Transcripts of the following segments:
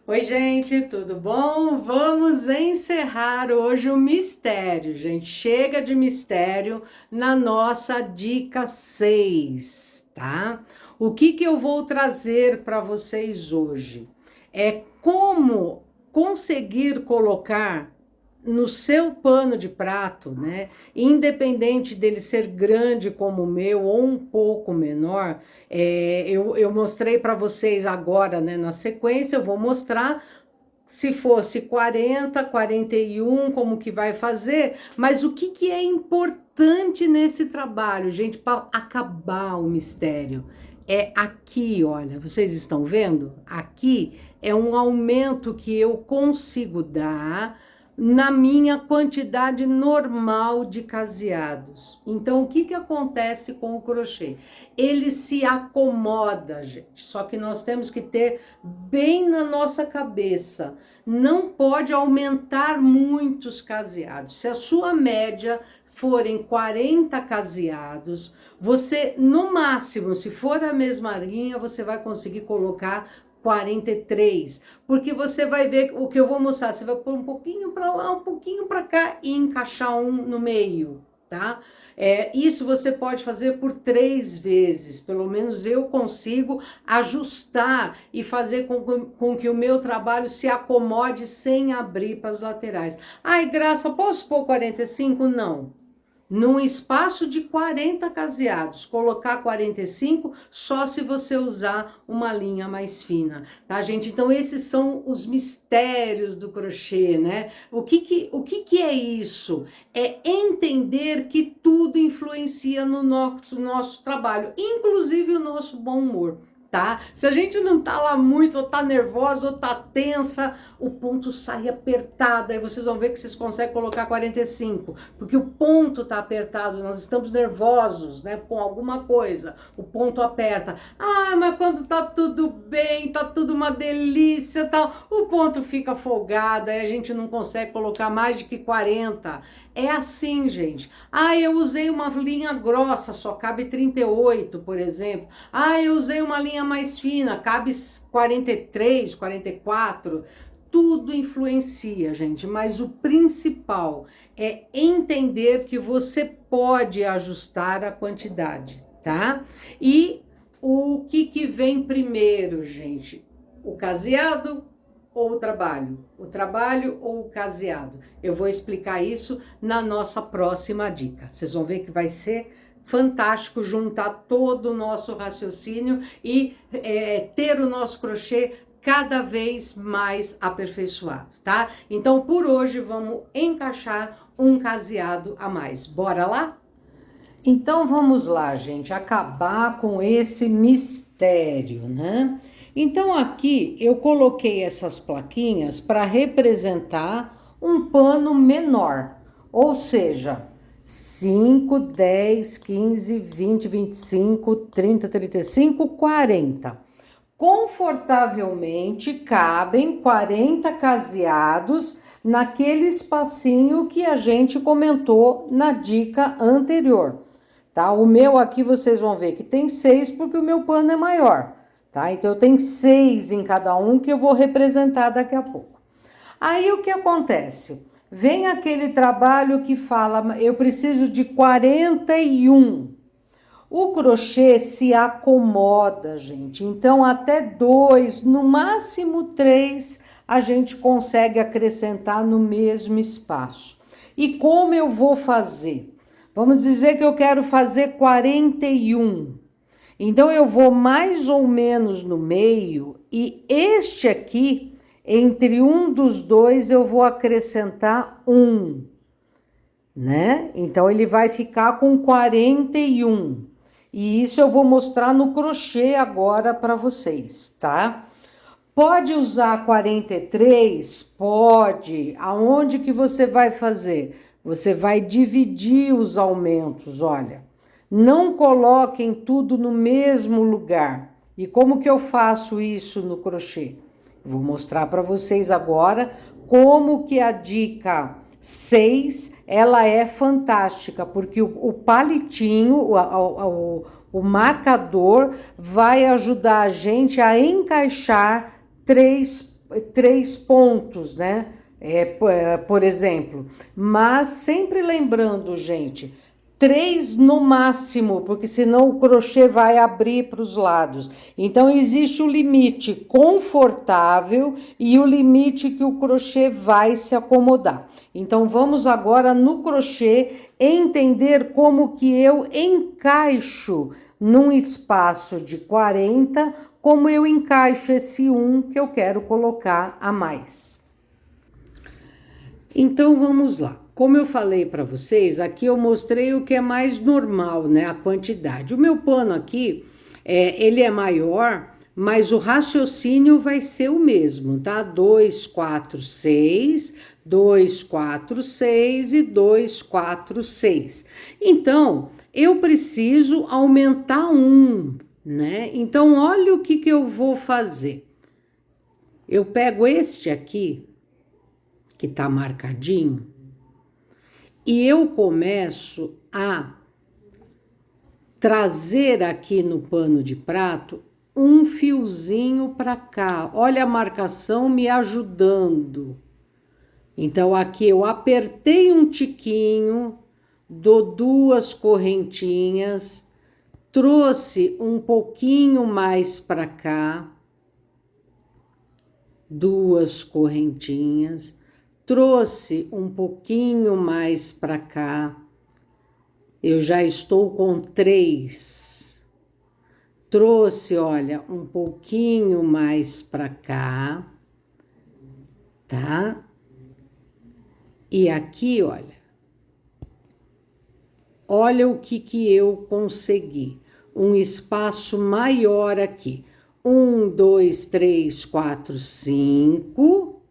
Oi, gente, tudo bom? Vamos encerrar hoje o mistério, gente. Chega de mistério na nossa dica 6, tá? O que que eu vou trazer para vocês hoje? É como conseguir colocar no seu pano de prato, né? Independente dele ser grande como o meu ou um pouco menor, eu mostrei para vocês agora, né? Na sequência, eu vou mostrar se fosse 40, 41, como que vai fazer, mas o que que é importante nesse trabalho, gente, para acabar o mistério? É aqui, olha, vocês estão vendo? Aqui é um aumento que eu consigo dar na minha quantidade normal de caseados. Então, o que que acontece com o crochê? Ele se acomoda, gente. Só que nós temos que ter bem na nossa cabeça. Não pode aumentar muitos caseados. Se a sua média forem 40 caseados, você, no máximo, se for a mesma linha, você vai conseguir colocar 43, porque você vai ver o que eu vou mostrar, você vai pôr um pouquinho para lá, um pouquinho para cá e encaixar um no meio, tá? Isso você pode fazer por 3 vezes, pelo menos eu consigo ajustar e fazer com que o meu trabalho se acomode sem abrir para as laterais. Ai, Graça, posso pôr 45? Não. Num espaço de 40 caseados, colocar 45 só se você usar uma linha mais fina, tá, gente? Então, esses são os mistérios do crochê, né? O que que é isso? É entender que tudo influencia no nosso trabalho, inclusive o nosso bom humor. Tá? Se a gente não tá lá muito, ou tá nervosa, ou tá tensa, o ponto sai apertado, aí vocês vão ver que vocês conseguem colocar 45, porque o ponto tá apertado, nós estamos nervosos, né, com alguma coisa, o ponto aperta. Ah, mas quando tá tudo bem, tá tudo uma delícia, tal, o ponto fica folgado, aí a gente não consegue colocar mais de que 40. É assim, gente. Ah, eu usei uma linha grossa, só cabe 38, por exemplo. Ah, eu usei uma linha mais fina, cabe 43, 44. Tudo influencia, gente, mas o principal é entender que você pode ajustar a quantidade, tá? E o que vem primeiro, gente? O caseado ou o trabalho? O trabalho ou o caseado? Eu vou explicar isso na nossa próxima dica. Vocês vão ver que vai ser fantástico juntar todo o nosso raciocínio e ter o nosso crochê cada vez mais aperfeiçoado, tá? Então, por hoje, vamos encaixar um caseado a mais. Bora lá? Então, vamos lá, gente, acabar com esse mistério, né? Então, aqui eu coloquei essas plaquinhas para representar um pano menor, ou seja, 5, 10, 15, 20, 25, 30, 35, 40. Confortavelmente cabem 40 caseados naquele espacinho que a gente comentou na dica anterior, tá? O meu aqui vocês vão ver que tem 6 porque o meu pano é maior, tá? Então eu tenho 6 em cada um que eu vou representar daqui a pouco. Aí o que acontece? Vem aquele trabalho que fala, eu preciso de 41. O crochê se acomoda, gente. Então, até 2, no máximo 3, a gente consegue acrescentar no mesmo espaço. E como eu vou fazer? Vamos dizer que eu quero fazer 41. Então, eu vou mais ou menos no meio e este aqui, entre um dos dois, eu vou acrescentar 1, né? Então, ele vai ficar com 41. E isso eu vou mostrar no crochê agora para vocês, tá? Pode usar 43? Pode. Aonde que você vai fazer? Você vai dividir os aumentos, olha. Não coloquem tudo no mesmo lugar. E como que eu faço isso no crochê? Vou mostrar para vocês agora como que a dica 6, ela é fantástica, porque o palitinho, o marcador vai ajudar a gente a encaixar 3 pontos, né? Por exemplo, mas sempre lembrando, gente, 3 no máximo, porque senão o crochê vai abrir para os lados. Então, existe o limite confortável e o limite que o crochê vai se acomodar. Então, vamos agora no crochê entender como que eu encaixo num espaço de 40, como eu encaixo esse 1 que eu quero colocar a mais. Então, vamos lá. Como eu falei para vocês, aqui eu mostrei o que é mais normal, né? A quantidade. O meu pano aqui, ele é maior, mas o raciocínio vai ser o mesmo, tá? 2, 4, 6, 2, 4, 6 e 2, 4, 6. Então, eu preciso aumentar 1, né? Então, olha o que eu vou fazer. Eu pego este aqui, que tá marcadinho, e eu começo a trazer aqui no pano de prato um fiozinho para cá. Olha a marcação me ajudando. Então, aqui eu apertei um tiquinho, dou 2 correntinhas, trouxe um pouquinho mais para cá, 2 correntinhas, trouxe um pouquinho mais para cá, eu já estou com 3. Trouxe, olha, um pouquinho mais para cá, tá? E aqui, olha o que eu consegui. Um espaço maior aqui. 1, 2, 3, 4, 5.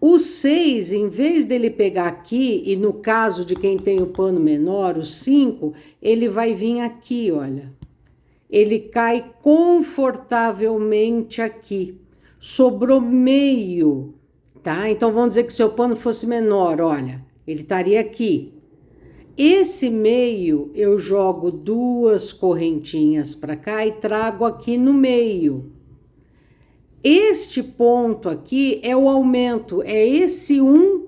O 6, em vez dele pegar aqui, e no caso de quem tem o pano menor, o 5, ele vai vir aqui, olha. Ele cai confortavelmente aqui. Sobrou meio, tá? Então, vamos dizer que seu pano fosse menor, olha. Ele estaria aqui. Esse meio, eu jogo 2 correntinhas para cá e trago aqui no meio. Este ponto aqui é o aumento, é esse 1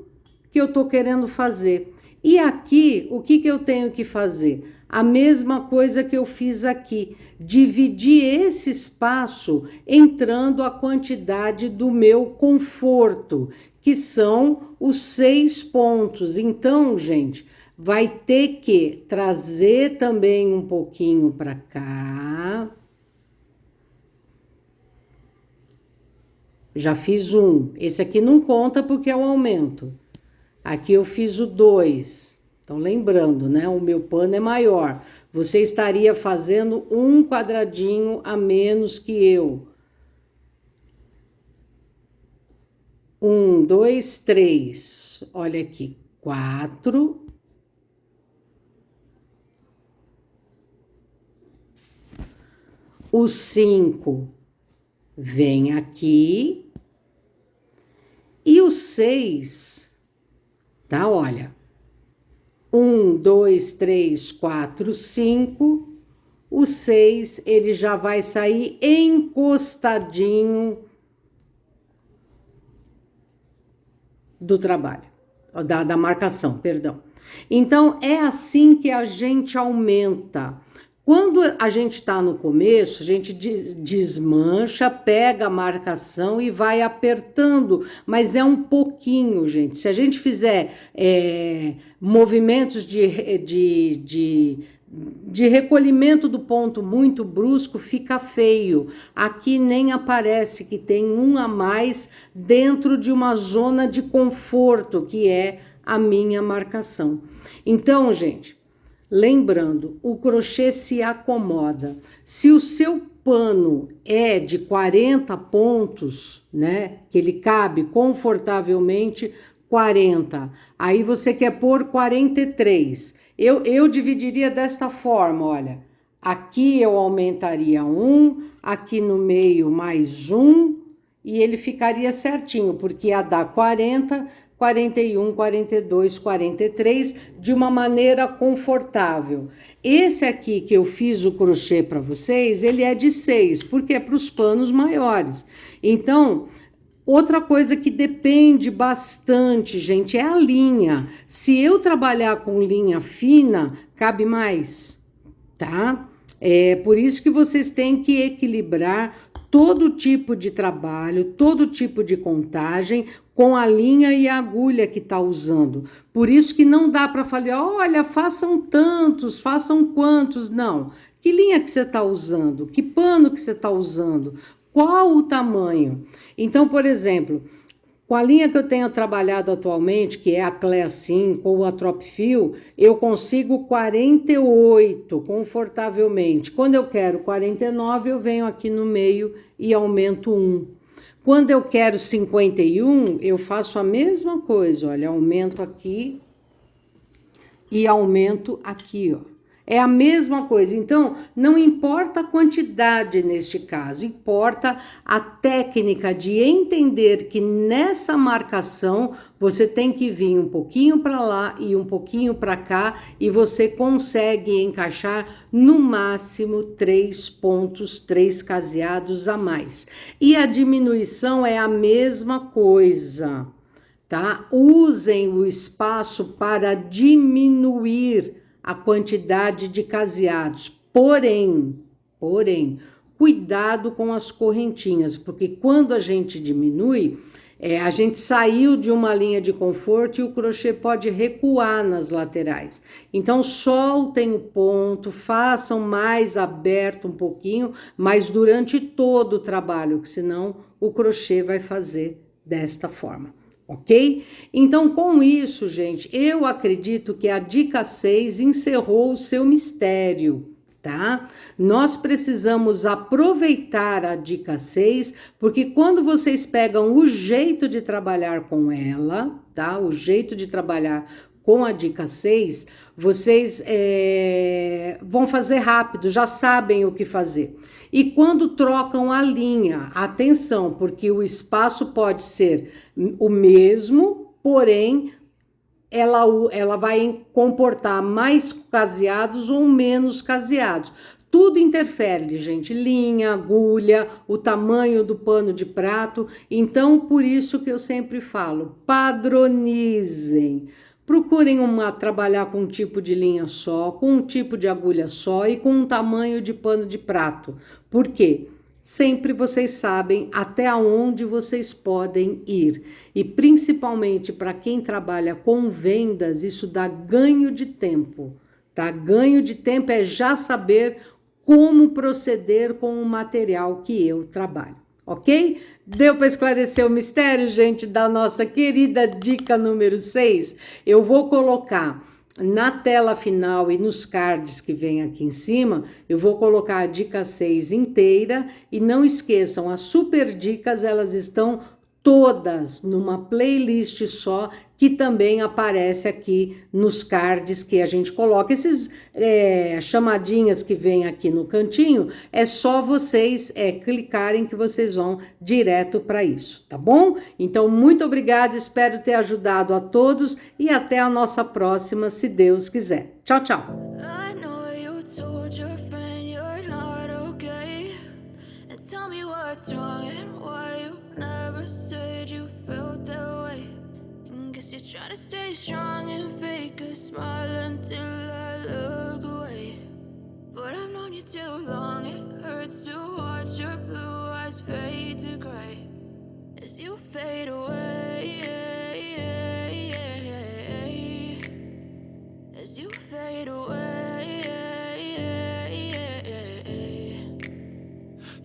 que eu tô querendo fazer. E aqui, o que eu tenho que fazer? A mesma coisa que eu fiz aqui, dividir esse espaço entrando a quantidade do meu conforto, que são os 6 pontos. Então, gente, vai ter que trazer também um pouquinho para cá. Já fiz 1. Esse aqui não conta porque é o aumento. Aqui eu fiz o 2. Então, lembrando, né? O meu pano é maior. Você estaria fazendo um quadradinho a menos que eu. 1, 2, 3. Olha aqui. 4. O 5 vem aqui. E o 6, tá? Olha. 1, 2, 3, 4, 5. O 6, ele já vai sair encostadinho do trabalho, da marcação, perdão. Então, é assim que a gente aumenta. Quando a gente está no começo, a gente desmancha, pega a marcação e vai apertando, mas é um pouquinho, gente. Se a gente fizer movimentos de recolhimento do ponto muito brusco, fica feio. Aqui nem aparece que tem um a mais dentro de uma zona de conforto, que é a minha marcação. Então, gente, lembrando, o crochê se acomoda. Se o seu pano é de 40 pontos, né, que ele cabe confortavelmente 40, aí você quer pôr 43. Eu dividiria desta forma, olha. Aqui eu aumentaria 1, aqui no meio mais 1, e ele ficaria certinho, porque ia dar 40, 41, 42, 43, de uma maneira confortável. Esse aqui que eu fiz o crochê para vocês, ele é de 6, porque é para os panos maiores. Então, Outra coisa que depende bastante, gente, é a linha. Se eu trabalhar com linha fina, cabe mais, tá? É por isso que vocês têm que equilibrar todo tipo de trabalho, todo tipo de contagem com a linha e a agulha que está usando. Por isso que não dá para falar, olha, façam tantos, façam quantos, não. Que linha que você está usando? Que pano que você está usando? Qual o tamanho? Então, por exemplo, com a linha que eu tenho trabalhado atualmente, que é a Clea 5 ou a Tropfil, eu consigo 48 confortavelmente. Quando eu quero 49, eu venho aqui no meio e aumento 1. Quando eu quero 51, eu faço a mesma coisa, olha, aumento aqui e aumento aqui, ó. É a mesma coisa. Então, não importa a quantidade neste caso, importa a técnica de entender que nessa marcação você tem que vir um pouquinho para lá e um pouquinho para cá e você consegue encaixar no máximo 3 pontos, 3 caseados a mais. E a diminuição é a mesma coisa, tá? Usem o espaço para diminuir a quantidade de caseados. Porém, cuidado com as correntinhas, porque quando a gente diminui, a gente saiu de uma linha de conforto e o crochê pode recuar nas laterais. Então, soltem o ponto, façam mais aberto um pouquinho, mas durante todo o trabalho, que senão o crochê vai fazer desta forma. Ok? Então, com isso, gente, eu acredito que a dica 6 encerrou o seu mistério, tá? Nós precisamos aproveitar a dica 6, porque quando vocês pegam o jeito de trabalhar com ela, tá? O jeito de trabalhar com a dica 6, vocês vão fazer rápido, já sabem o que fazer. E quando trocam a linha, atenção, porque o espaço pode ser o mesmo, porém, ela vai comportar mais caseados ou menos caseados. Tudo interfere, gente, linha, agulha, o tamanho do pano de prato. Então, por isso que eu sempre falo, padronizem. Procurem trabalhar com um tipo de linha só, com um tipo de agulha só e com um tamanho de pano de prato. Por quê? Sempre vocês sabem até onde vocês podem ir. E principalmente para quem trabalha com vendas, isso dá ganho de tempo, tá? Ganho de tempo é já saber como proceder com o material que eu trabalho, ok? Deu para esclarecer o mistério, gente, da nossa querida dica número 6? Eu vou colocar na tela final e nos cards que vem aqui em cima, eu vou colocar a dica 6 inteira e não esqueçam, as super dicas, elas estão todas numa playlist só, que também aparece aqui nos cards que a gente coloca. Esses chamadinhas que vem aqui no cantinho, é só vocês clicarem que vocês vão direto para isso, tá bom? Então, muito obrigada, espero ter ajudado a todos e até a nossa próxima, se Deus quiser. Tchau, tchau! Try to stay strong and fake a smile until I look away. But I've known you too long, it hurts to watch your blue eyes fade to gray as you fade away, as you fade away.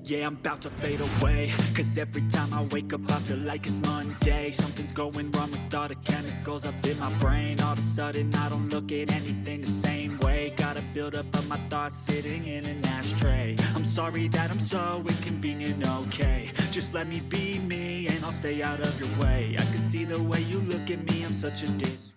Yeah, I'm about to fade away, cause every time I wake up I feel like it's Monday. Something's going wrong with all the chemicals up in my brain. All of a sudden I don't look at anything the same way. Got a buildup of my thoughts sitting in an ashtray. I'm sorry that I'm so inconvenient, okay. Just let me be me and I'll stay out of your way. I can see the way you look at me, I'm such a disgrace.